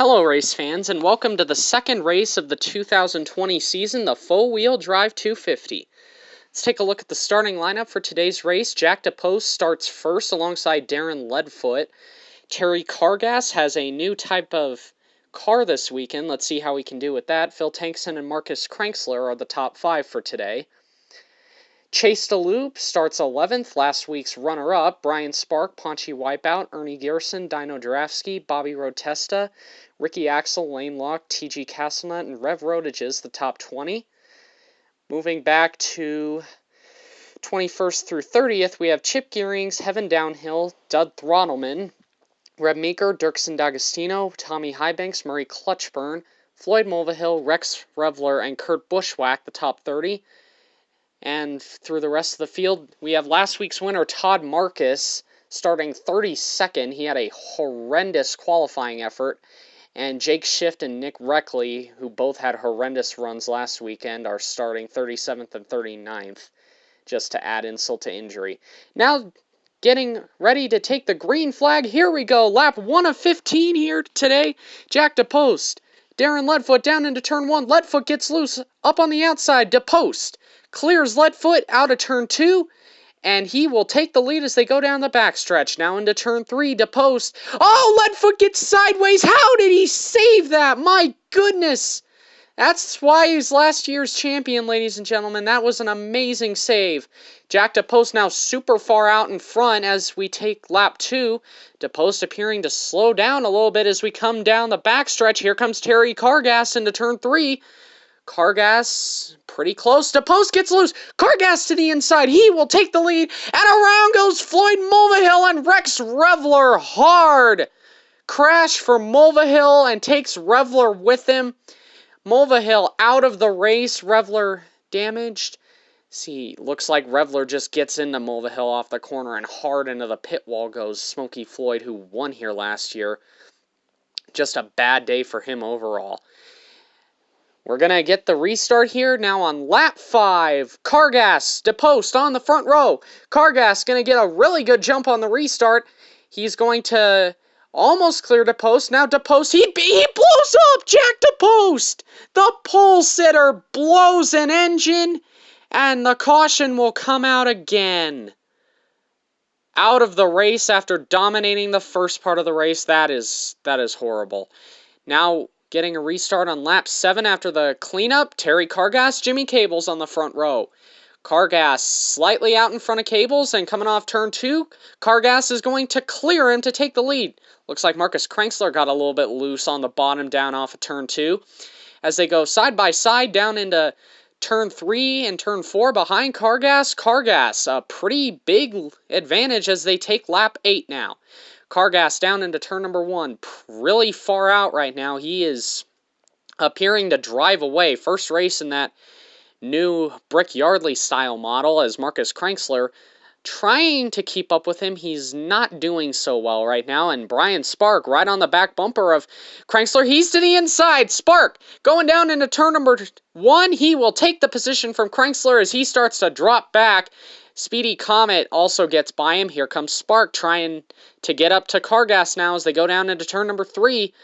Hello race fans, and welcome to the second race of the 2020 season, the four-wheel drive 250. Let's take a look at the starting lineup for today's race. Jack DePost starts first alongside Darren Leadfoot. Terry Cargas has a new type of car this weekend. Let's see how he can do with that. Phil Tankson and Marcus Kranksler are the top five for today. Chase DeLoop starts 11th, last week's runner-up. Brian Spark, Paunchy Wipeout, Ernie Gerson, Dino Drafsky, Bobby Rotesta, Ricky Axel, Lane Locke, TG Castlenut, and Rev Rotages, the top 20. Moving back to 21st through 30th, we have Chip Gearings, Heaven Downhill, Dud Throttleman, Reb Meeker, Dirksen D'Agostino, Tommy Highbanks, Murray Clutchburn, Floyd Mulvihill, Rex Revler, and Kurt Bushwhack, the top 30. And through the rest of the field, we have last week's winner, Todd Marcus, starting 32nd. He had a horrendous qualifying effort. And Jake Schiff and Nick Reckley, who both had horrendous runs last weekend, are starting 37th and 39th, just to add insult to injury. Now, getting ready to take the green flag. Here we go. Lap 1 of 15 here today. Jack DePost. Darren Leadfoot down into turn 1. Leadfoot gets loose up on the outside. DePost clears Leadfoot out of turn 2, and he will take the lead as they go down the backstretch. Now into turn 3, DePost. Oh, Leadfoot gets sideways. How did he save that? My goodness. That's why he's last year's champion, ladies and gentlemen. That was an amazing save. Jack DePost now super far out in front as we take lap 2. DePost appearing to slow down a little bit as we come down the backstretch. Here comes Terry Cargas into turn 3. Cargas pretty close. DePost gets loose. Cargas to the inside. He will take the lead. And around goes Floyd Mulvihill and Rex Revler hard. Crash for Mulvihill and takes Revler with him. Mulvihill out of the race. Revler damaged. See, looks like Revler just gets into Mulvihill off the corner and hard into the pit wall goes Smokey Floyd, who won here last year. Just a bad day for him overall. We're going to get the restart here now on lap 5. Cargas, DePost on the front row. Cargas going to get a really good jump on the restart. He's going to almost clear DePost. Now DePost, he blows up! Jack DePost! The pole sitter blows an engine, and the caution will come out again. Out of the race after dominating the first part of the race. That is horrible. Now, getting a restart on lap 7 after the cleanup. Terry Cargas, Jimmy Cables on the front row. Cargas slightly out in front of Cables and coming off turn 2. Cargas is going to clear him to take the lead. Looks like Marcus Kranksler got a little bit loose on the bottom down off of turn 2. As they go side by side down into turn 3 and turn 4 behind Cargas. Cargas, a pretty big advantage as they take lap 8 now. Cargas down into turn number 1, really far out right now. He is appearing to drive away. First race in that new Brick Yardley style model as Marcus Kranksler trying to keep up with him. He's not doing so well right now. And Brian Spark right on the back bumper of Kranksler. He's to the inside. Spark going down into turn number 1. He will take the position from Kranksler as he starts to drop back. Speedy Comet also gets by him. Here comes Spark trying to get up to Cargas now as they go down into turn number 3.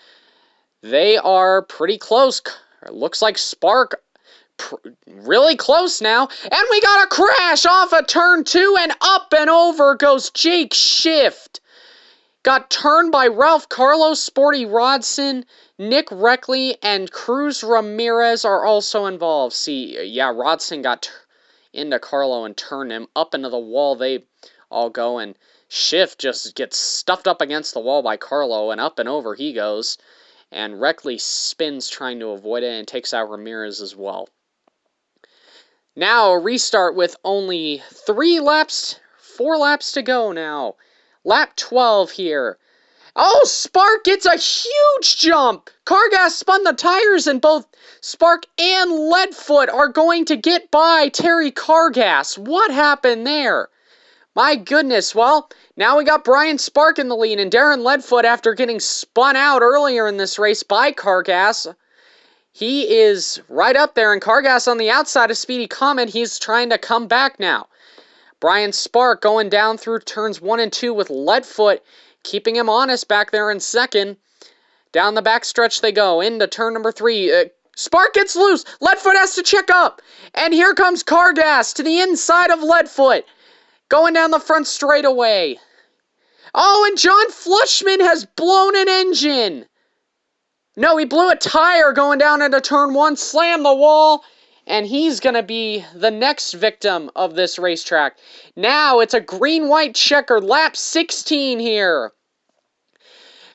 They are pretty close. It looks like Spark really close now. And we got a crash off of turn 2 and up and over goes Jake Schiff. Got turned by Ralph Carlos, Sporty Rodson, Nick Reckley, and Cruz Ramirez are also involved. See, yeah, Rodson got into Carlo and turned him up into the wall. They all go, and Schiff just gets stuffed up against the wall by Carlo, and up and over he goes. And Reckley spins trying to avoid it and takes out Ramirez as well. Now a restart with only 4 laps to go now. Lap 12 here. Oh, Spark gets a huge jump! Cargas spun the tires, and both Spark and Leadfoot are going to get by Terry Cargas. What happened there? My goodness, well, now we got Brian Spark in the lead, and Darren Leadfoot, after getting spun out earlier in this race by Cargas, he is right up there, and Cargas on the outside of Speedy Comet. He's trying to come back now. Brian Spark going down through turns 1 and 2 with Leadfoot keeping him honest back there in second. Down the backstretch they go, into turn number 3. Spark gets loose. Leadfoot has to check up. And here comes Cargas to the inside of Leadfoot. Going down the front straightaway. Oh, and John Flushman has blown an engine. No, he blew a tire going down into turn 1, slammed the wall, and he's going to be the next victim of this racetrack. Now it's a green-white checker, lap 16 here.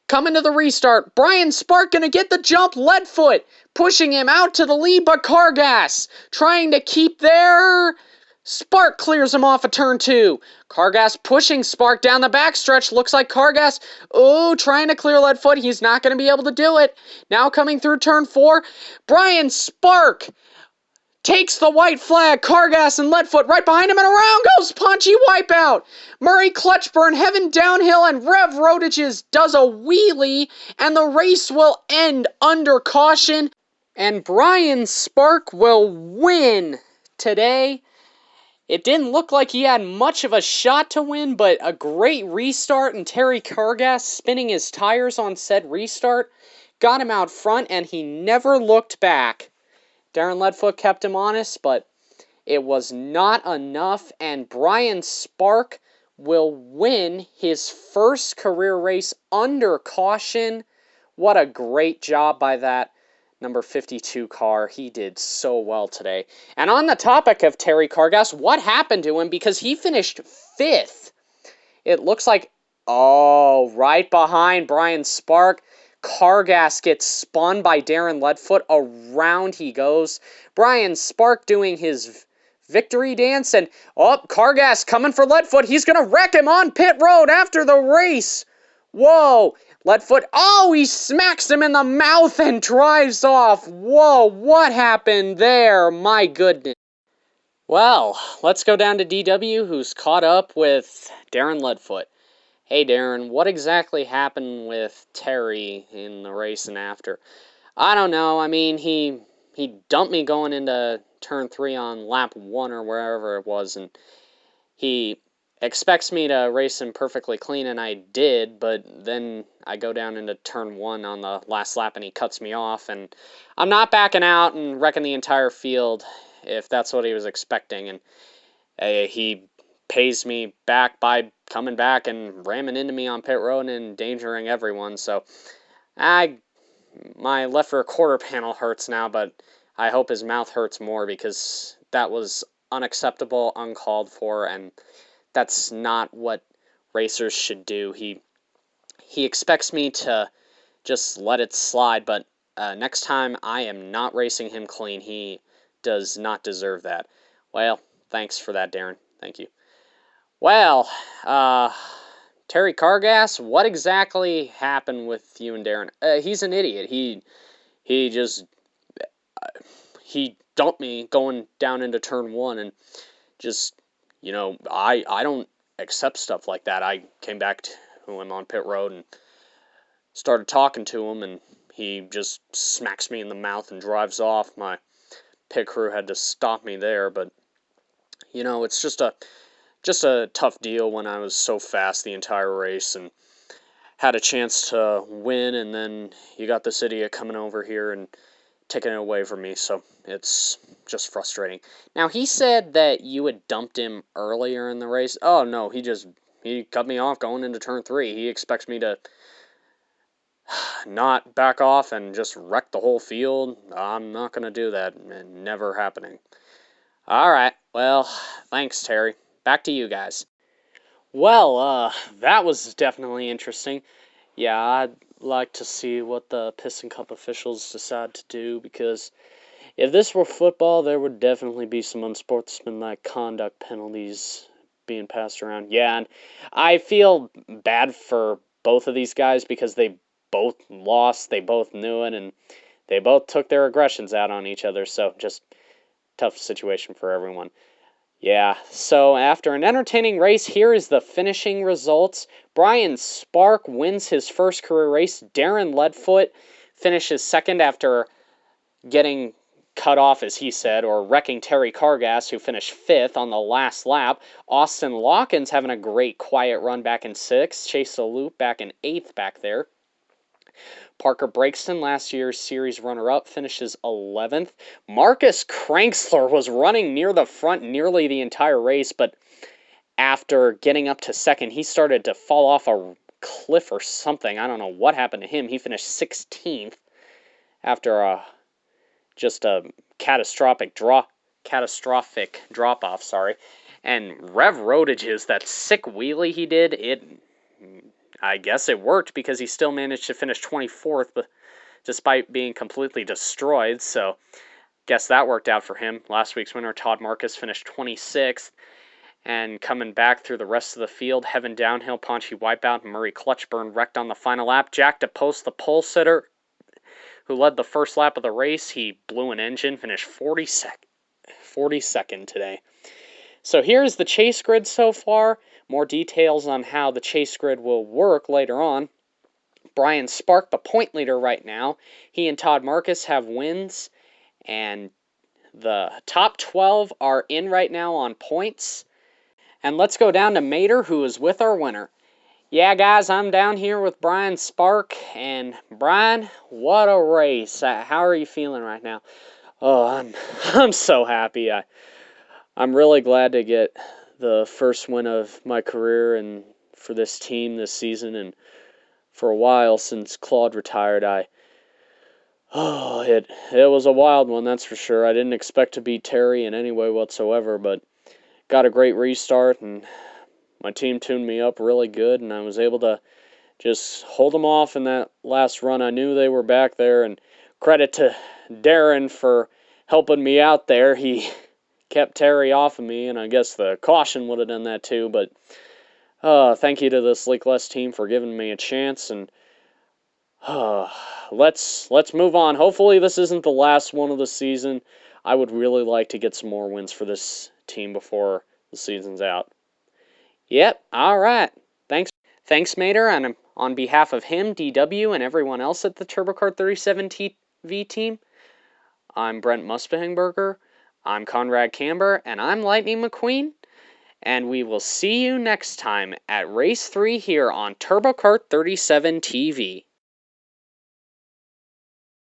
Coming to the restart, Brian Spark going to get the jump, Leadfoot pushing him out to the lead, but Cargas trying to keep there. Spark clears him off of turn 2. Cargas pushing Spark down the backstretch. Looks like Cargas, trying to clear Leadfoot. He's not going to be able to do it. Now coming through turn 4, Brian Spark takes the white flag. Cargas and Leadfoot right behind him, and around goes Punchy Wipeout. Murray Clutchburn heading downhill, and Rev Rodages does a wheelie, and the race will end under caution, and Brian Spark will win today. It didn't look like he had much of a shot to win, but a great restart, and Terry Cargas spinning his tires on said restart got him out front, and he never looked back. Darren Leadfoot kept him honest, but it was not enough, and Brian Spark will win his first career race under caution. What a great job by that number 52 car. He did so well today. And on the topic of Terry Cargas, what happened to him? Because he finished 5th. It looks like, right behind Brian Spark. Cargas gets spun by Darren Leadfoot. Around he goes. Brian Spark doing his victory dance. And, Cargas coming for Leadfoot. He's going to wreck him on pit road after the race. Whoa. Leadfoot, he smacks him in the mouth and drives off. Whoa, what happened there? My goodness. Well, let's go down to DW, who's caught up with Darren Leadfoot. Hey, Darren, what exactly happened with Terry in the race and after? I don't know. I mean, he dumped me going into turn 3 on lap 1 or wherever it was, and he expects me to race him perfectly clean, and I did, but then I go down into turn 1 on the last lap, and he cuts me off, and I'm not backing out and wrecking the entire field if that's what he was expecting, and he pays me back by coming back and ramming into me on pit road and endangering everyone. So my left rear quarter panel hurts now, but I hope his mouth hurts more, because that was unacceptable, uncalled for, and that's not what racers should do. He expects me to just let it slide, but next time I am not racing him clean. He does not deserve that. Well, thanks for that, Darren. Thank you. Well, Terry Cargas, what exactly happened with you and Darren? He's an idiot. He dumped me going down into turn 1, and just, I don't accept stuff like that. I came back to him on pit road and started talking to him, and he just smacks me in the mouth and drives off. My pit crew had to stop me there, but, it's just a tough deal when I was so fast the entire race and had a chance to win, and then you got this idiot coming over here and taking it away from me, so it's just frustrating. Now, he said that you had dumped him earlier in the race. Oh, no, he cut me off going into turn 3. He expects me to not back off and just wreck the whole field. I'm not going to do that. Never happening. All right, well, thanks, Terry. Back to you guys. Well, that was definitely interesting. Yeah, I'd like to see what the Piston Cup officials decide to do, because if this were football, there would definitely be some unsportsmanlike conduct penalties being passed around. Yeah, and I feel bad for both of these guys, because they both lost, they both knew it, and they both took their aggressions out on each other, so just tough situation for everyone. Yeah, so after an entertaining race, here is the finishing results. Brian Spark wins his first career race. Darren Leadfoot finishes second after getting cut off, as he said, or wrecking Terry Cargas, who finished 5th on the last lap. Austin Lawkins having a great quiet run back in 6th. Chase Loop back in 8th back there. Parker Breakston, last year's series runner-up, finishes 11th. Marcus Kranksler was running near the front nearly the entire race, but after getting up to second, he started to fall off a cliff or something. I don't know what happened to him. He finished 16th after just a catastrophic drop-off, sorry. And Rev Rodage's, that sick wheelie he did, I guess it worked because he still managed to finish 24th, but despite being completely destroyed, so guess that worked out for him. Last week's winner, Todd Marcus, finished 26th. And coming back through the rest of the field, Heaven Downhill, Paunchy Wipeout, and Murray Clutchburn wrecked on the final lap. Jack DePost, the pole sitter, who led the first lap of the race, he blew an engine, finished 42nd today. So here's the chase grid so far. More details on how the chase grid will work later on. Brian Spark, the point leader right now. He and Todd Marcus have wins, and the top 12 are in right now on points. And let's go down to Mater, who is with our winner. Yeah, guys, I'm down here with Brian Spark. And Brian, what a race. How are you feeling right now? Oh, I'm so happy. I'm really glad to get the first win of my career and for this team this season. And for a while since Claude retired, it was a wild one, that's for sure. I didn't expect to beat Terry in any way whatsoever, but got a great restart, and my team tuned me up really good, and I was able to just hold them off in that last run. I knew they were back there, and credit to Darren for helping me out there. He kept Terry off of me, and I guess the caution would have done that too, but thank you to this Leakless team for giving me a chance, and let's move on. Hopefully this isn't the last one of the season. I would really like to get some more wins for this team before the season's out. Yep, all right. Thanks, Mater, and on behalf of him, DW, and everyone else at the TurboKart 37 TV team, I'm Brent Muspengberger, I'm Conrad Camber, and I'm Lightning McQueen, and we will see you next time at Race 3 here on TurboKart 37 TV.